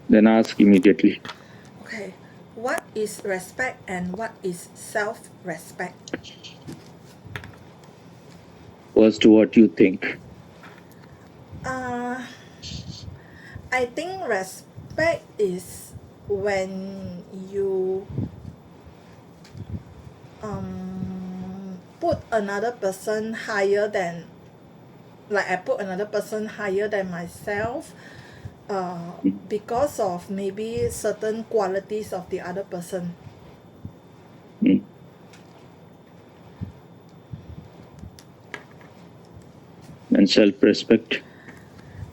Then ask immediately. Okay. What is respect and what is self-respect? First, what you think. Uh, I think respect is when you put another person higher than, like I put another person higher than myself, Mm. because of maybe certain qualities of the other person. Mm. And self-respect.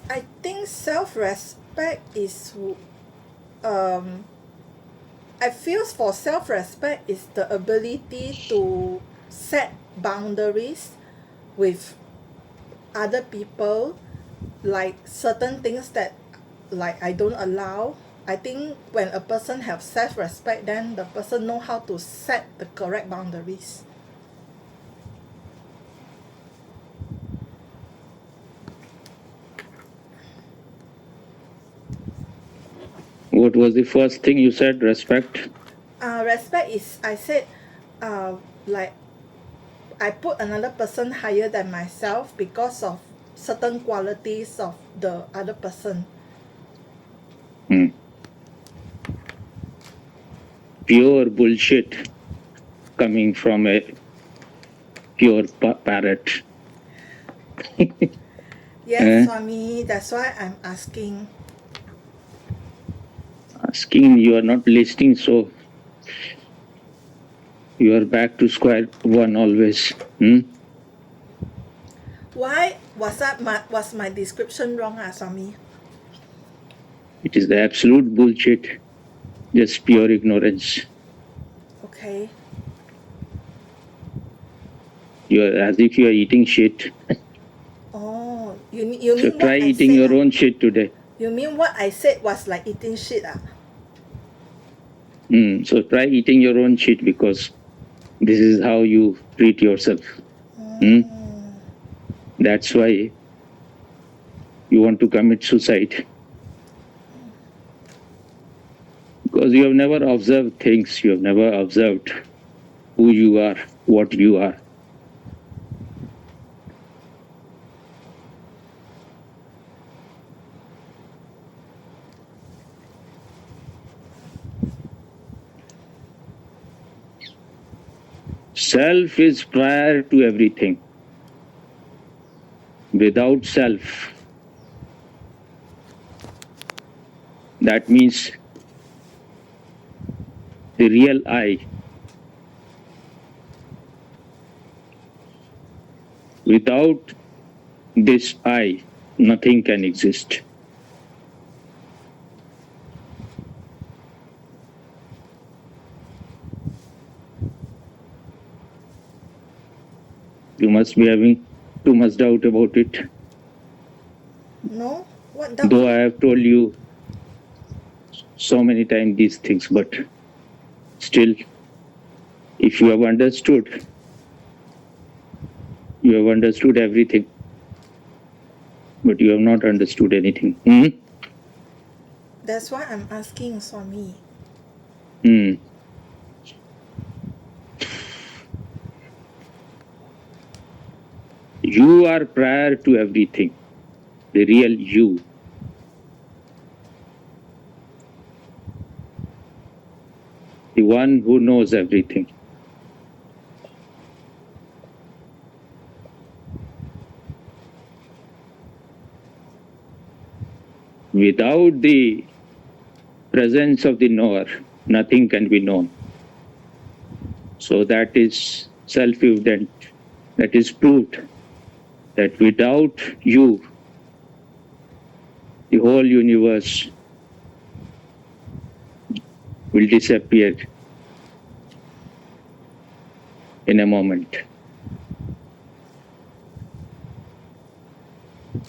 I think self-respect is, um, I feel for self-respect is the ability to set boundaries with other people, like certain things that like I don't allow. I think when a person have self-respect, then the person know how to set the correct boundaries. What was the first thing you said? Respect. Respect is, I said, like I put another person higher than myself because of certain qualities of the other person. Mm. Pure bullshit coming from a pure parrot. Yes, Eh? Swami, that's why I'm asking. Asking, you are not listening, so you are back to square one always. Hmm? Why was my description wrong, Swami? It is the absolute bullshit, just pure ignorance. Okay. You are as if you are eating shit. Oh, you So mean what try I eating said? your own shit today. You mean what I said was like eating shit? So try eating your own shit because this is how you treat yourself. Hmm? Mm. That's why you want to commit suicide because you have never observed things. You have never observed who you are, what you are. Self is prior to everything. Without self, that means the real I. Without this I, nothing can exist. You must be having too much doubt about it. No, what doubt? Though I have told you so many times these things, but still, if you have understood, you have understood everything, but you have not understood anything. That's why I'm asking, Swami. Hmm. You are prior to everything, the real you. The one who knows everything. Without the presence of the knower, nothing can be known. So that is self-evident. That is proved that without you, the whole universe will disappear in a moment.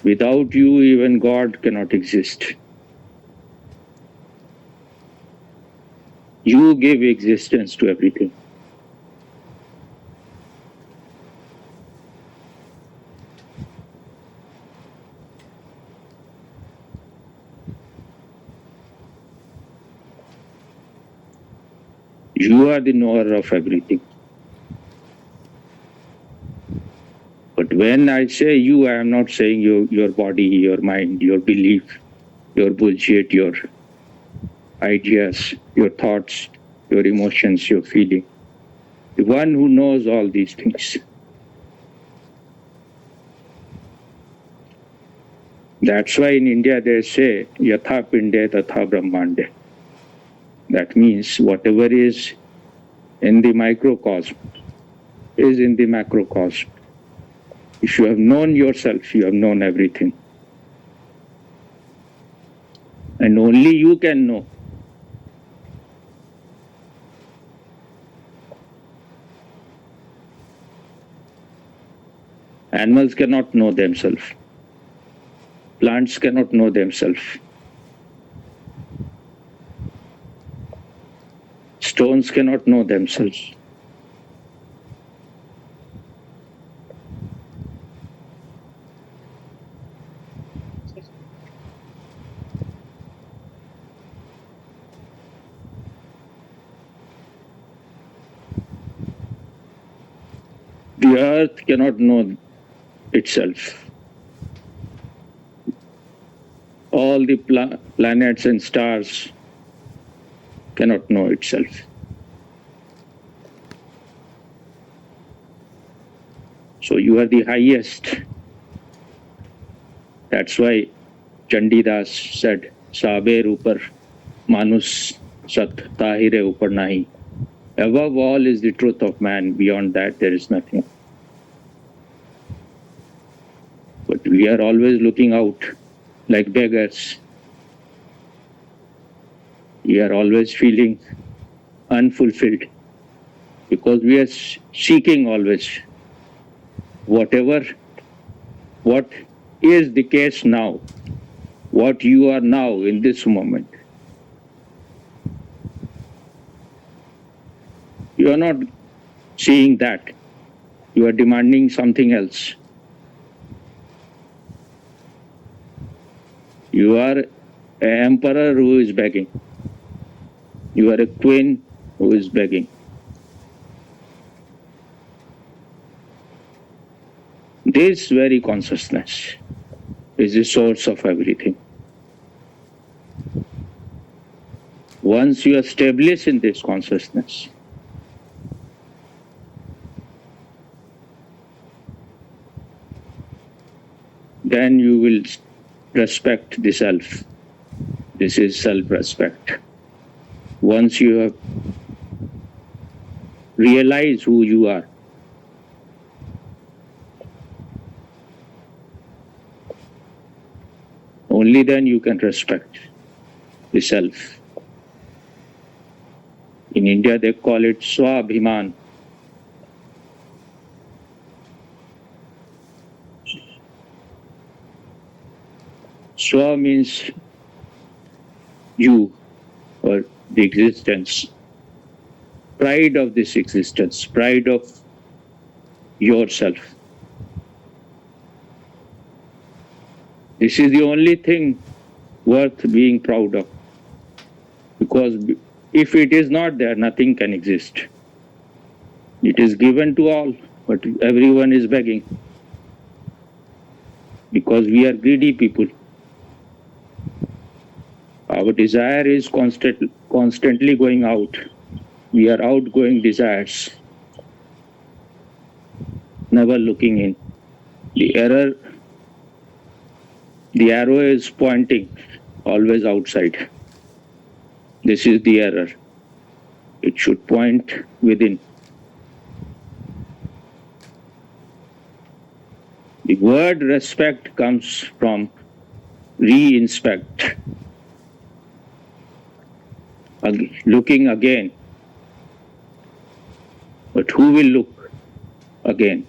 Without you, even God cannot exist. You give existence to everything. You are the knower of everything. But when I say you, I am not saying your body, your mind, your belief, your bullshit, your ideas, your thoughts, your emotions, your feeling. The one who knows all these things. That's why in India they say, Yatha Pinde Tatha Brahmande. That means whatever is in the microcosm is in the macrocosm. If you have known yourself, you have known everything. And only you can know. Animals cannot know themselves. Plants cannot know themselves. Stones cannot know themselves. The earth cannot know itself. All the planets and stars cannot know itself. So you are the highest. That's why Chandidas said, Saber upar manus sat tahire upar nahi. Above all is the truth of man. Beyond that, there is nothing. But we are always looking out like beggars. We are always feeling unfulfilled because we are seeking always what is the case now, what you are now in this moment. You are not seeing that. You are demanding something else. You are an emperor who is begging. You are a queen who is begging. This very consciousness is the source of everything. Once you are established in this consciousness, then you will respect the self. This is self-respect. Once you have realized who you are, only then you can respect the self. In India, they call it Swabhiman. Swa means you or the existence. Pride of this existence, pride of yourself. This is the only thing worth being proud of. Because if it is not there, nothing can exist. It is given to all, but everyone is begging. Because we are greedy people. Our desire is constantly going out. We are outgoing desires, never looking in. The arrow is pointing always outside. This is the error. It should point within. The word respect comes from re-inspect. Looking again. But who will look again?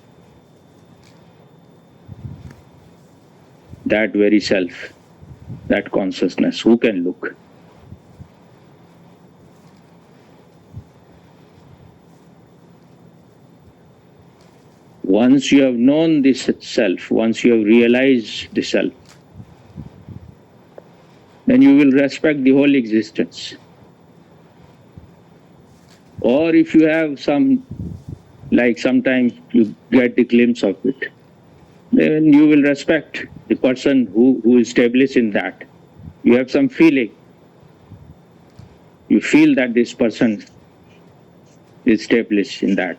That very self, that consciousness, who can look? Once you have known this self, once you have realized the self, then you will respect the whole existence. Or if you have some, like sometimes you get the glimpse of it, then you will respect the person who is established in that. You have some feeling. You feel that this person is established in that.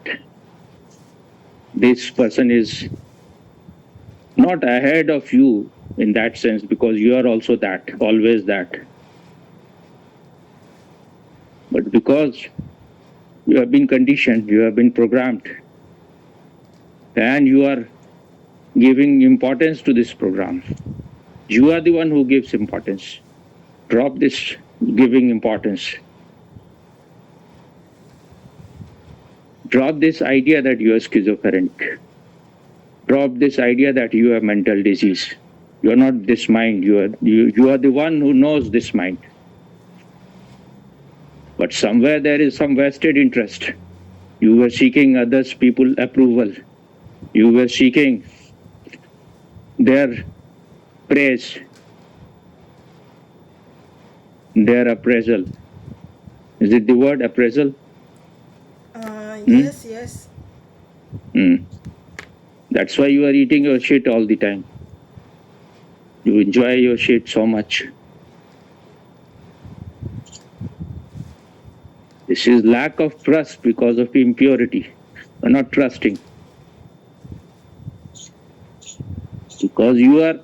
This person is not ahead of you in that sense, because you are also that, always that. But because you have been conditioned, you have been programmed, and you are giving importance to this program. You are the one who gives importance. Drop this giving importance. Drop this idea that you are schizophrenic. Drop this idea that you have mental disease. You are not this mind. You are the one who knows this mind. But somewhere there is some vested interest. You were seeking others' people approval. You were seeking their praise, their appraisal. Is it the word appraisal? Yes, yes. That's why you are eating your shit all the time. You enjoy your shit so much. This is lack of trust because of impurity. You're not trusting. Because you are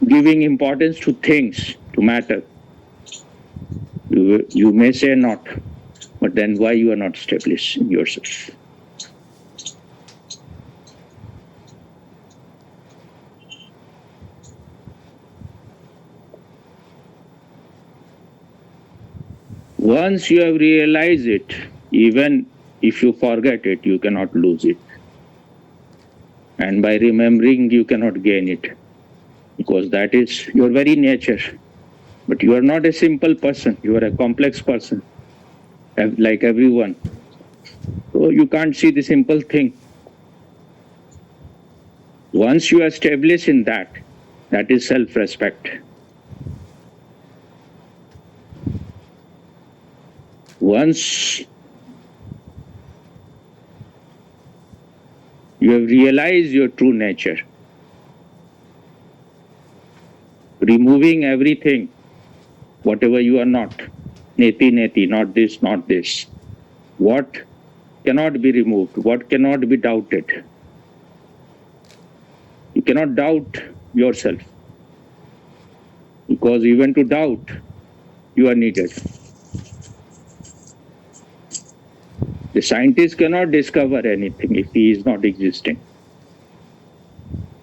giving importance to things, to matter. You may say not, but then why you are not established in yourself? Once you have realized it, even if you forget it, you cannot lose it. And by remembering, you cannot gain it, because that is your very nature. But you are not a simple person, you are a complex person, like everyone. So you can't see the simple thing. Once you are established in that, that is self-respect. Once you have realized your true nature, removing everything, whatever you are not, neti, not this, what cannot be removed, what cannot be doubted. You cannot doubt yourself, because even to doubt, you are needed. The scientist cannot discover anything if he is not existing.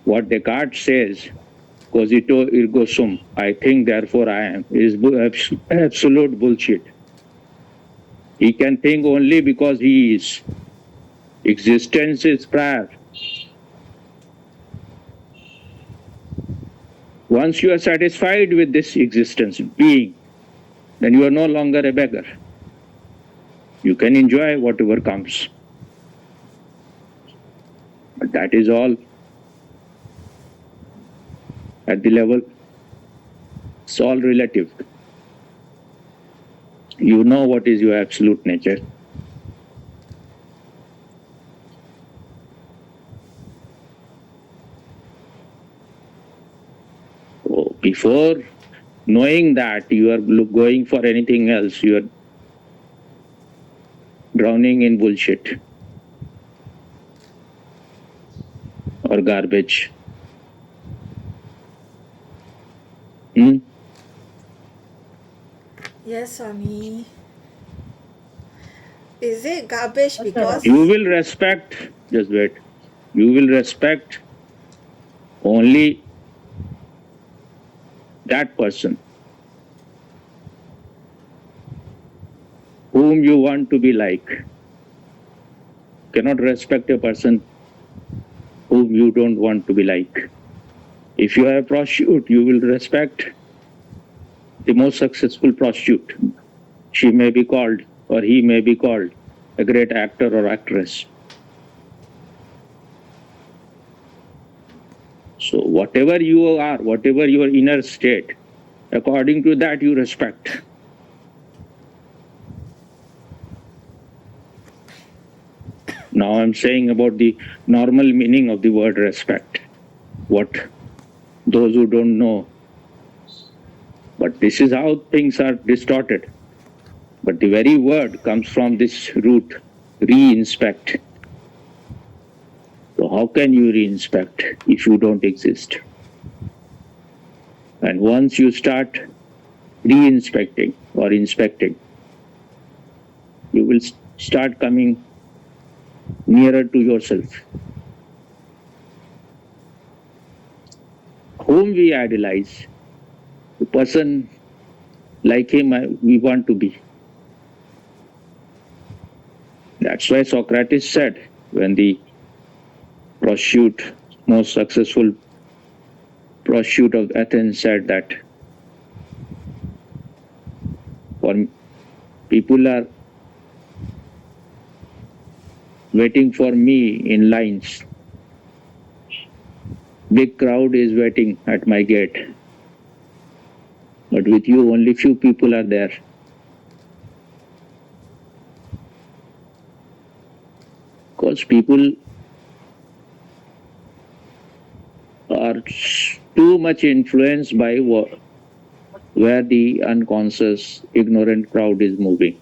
What Descartes says, cogito ergo sum, I think therefore I am, is absolute bullshit. He can think only because he is. Existence is prior. Once you are satisfied with this existence, being, then you are no longer a beggar. You can enjoy whatever comes. But that is all at the level, it's all relative. You know what is your absolute nature. So before knowing that you are going for anything else, you are drowning in bullshit or garbage. Yes, Swami. Is it garbage because You will respect, just wait, you will respect only that person whom you want to be like. Cannot respect a person whom you don't want to be like. If you are a prostitute, you will respect the most successful prostitute. She may be called, or he may be called, a great actor or actress. So whatever you are, whatever your inner state, according to that you respect. Now I'm saying about the normal meaning of the word respect. What those who don't know. But this is how things are distorted. But the very word comes from this root, re-inspect. So how can you re-inspect if you don't exist? And once you start re-inspecting or inspecting, you will start coming nearer to yourself. Whom we idolize, the person like him we want to be. That's why Socrates said, when the prostitute, most successful prostitute of Athens said that for people are waiting for me in lines. Big crowd is waiting at my gate. But with you, only few people are there. Because people are too much influenced by where the unconscious, ignorant crowd is moving.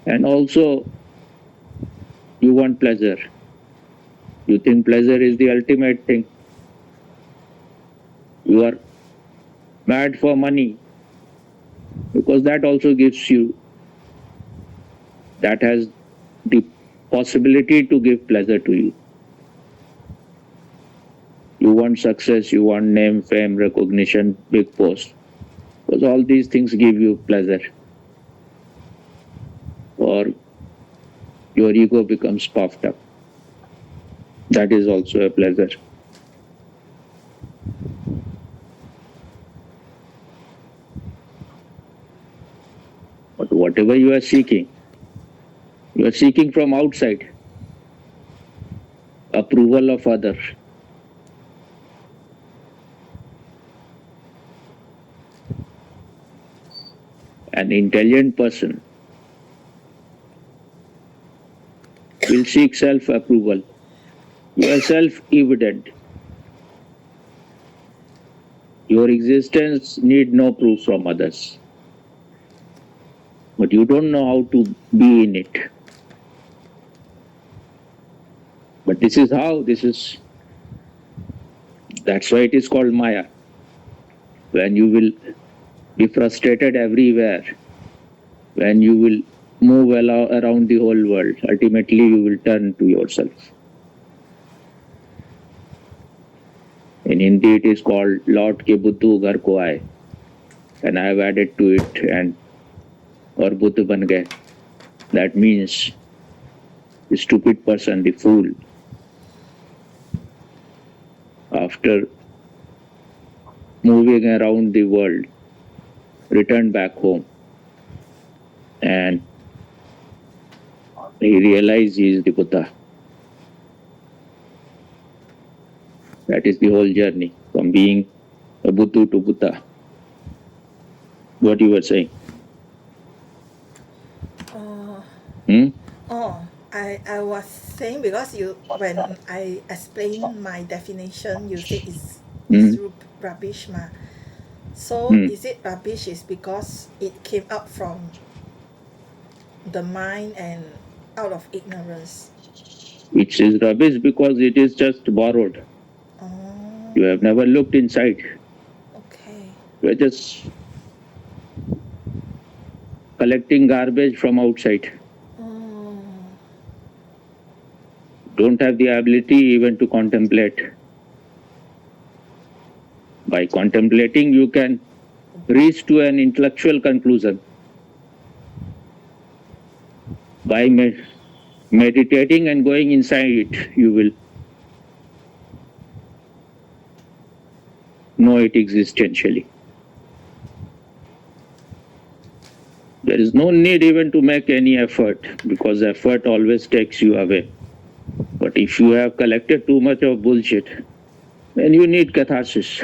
And also, you want pleasure. You think pleasure is the ultimate thing. You are mad for money, because that also gives you, that has the possibility to give pleasure to you. You want success, you want name, fame, recognition, big post, because all these things give you pleasure. Or your ego becomes puffed up. That is also a pleasure. But whatever you are seeking from outside. Approval of others. An intelligent person will seek self-approval. You are self-evident. Your existence need no proof from others. But you don't know how to be in it. But this is that's why it is called Maya. When you will be frustrated everywhere, when you will move around the whole world, ultimately you will turn to yourself. In Hindi it is called Laut ke Buddhu ghar ko aaye. And I have added to it and or Buddha ban gaye. That means the stupid person, the fool, after moving around the world, returned back home and he realized he is the Buddha. That is the whole journey from being a Buddha to Buddha. What you were saying? I was saying, because when I explained my definition, you said it's rubbish ma. So is it rubbish is because it came up from the mind and out of ignorance? It is rubbish because it is just borrowed. Oh. You have never looked inside. Okay. You are just collecting garbage from outside. Don't have the ability even to contemplate. By contemplating, you can reach to an intellectual conclusion. By meditating and going inside it, you will know it existentially. There is no need even to make any effort, because effort always takes you away. But if you have collected too much of bullshit, then you need catharsis.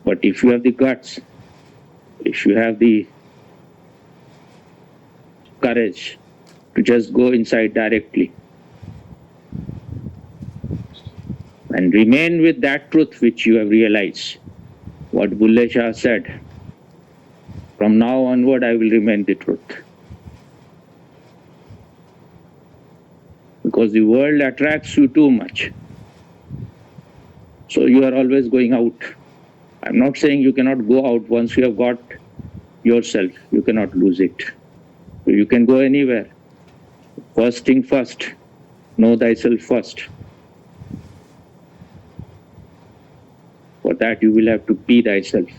But if you have the guts, if you have the courage to just go inside directly, and remain with that truth which you have realized. What Bulle Shah said, from now onward I will remain the truth. Because the world attracts you too much. So you are always going out. I'm not saying you cannot go out once you have got yourself. You cannot lose it. You can go anywhere. First thing first. Know thyself first. For that you will have to be thyself.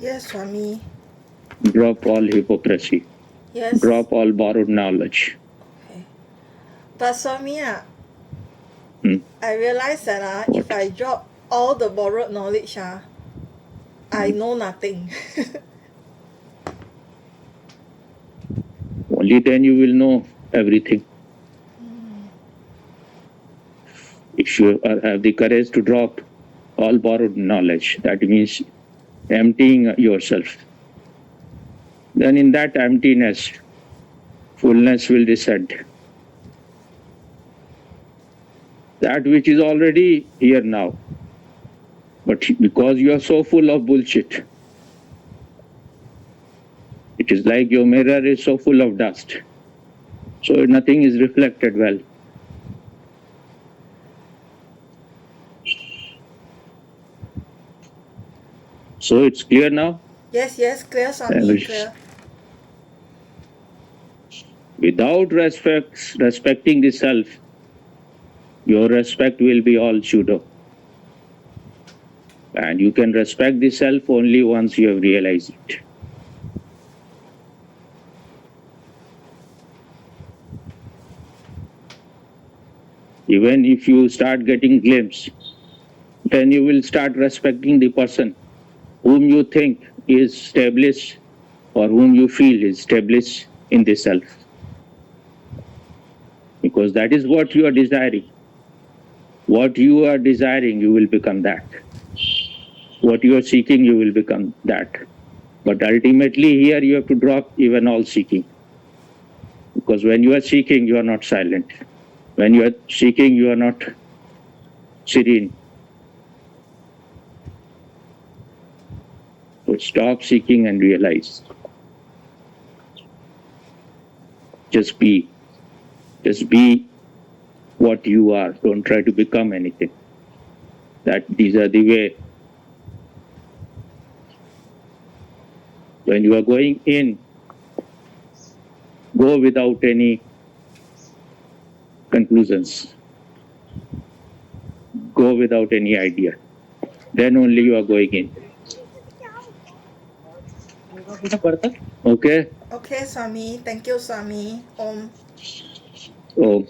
Yes, Swami. Drop all hypocrisy. Yes. Drop all borrowed knowledge. Okay. But Swami, Hmm. I realize that if I drop all the borrowed knowledge, I know nothing. Only then you will know everything. If you have the courage to drop all borrowed knowledge, that means emptying yourself. Then in that emptiness, fullness will descend. That which is already here now. But because you are so full of bullshit, it is like your mirror is so full of dust. So nothing is reflected well. So it's clear now? Yes, clear, Swami, clear. Without respecting the self, your respect will be all pseudo. And you can respect the self only once you have realized it. Even if you start getting glimpse, then you will start respecting the person whom you think is established or whom you feel is established in the self. Because that is what you are desiring. What you are desiring, you will become that. What you are seeking, you will become that. But ultimately here you have to drop even all seeking. Because when you are seeking, you are not silent. When you are seeking, you are not serene. So stop seeking and realize. Just be. Just be what you are. Don't try to become anything. These are the way. When you are going in, go without any conclusions. Go without any idea. Then only you are going in. Okay? Okay, Swami. Thank you, Swami. Om. So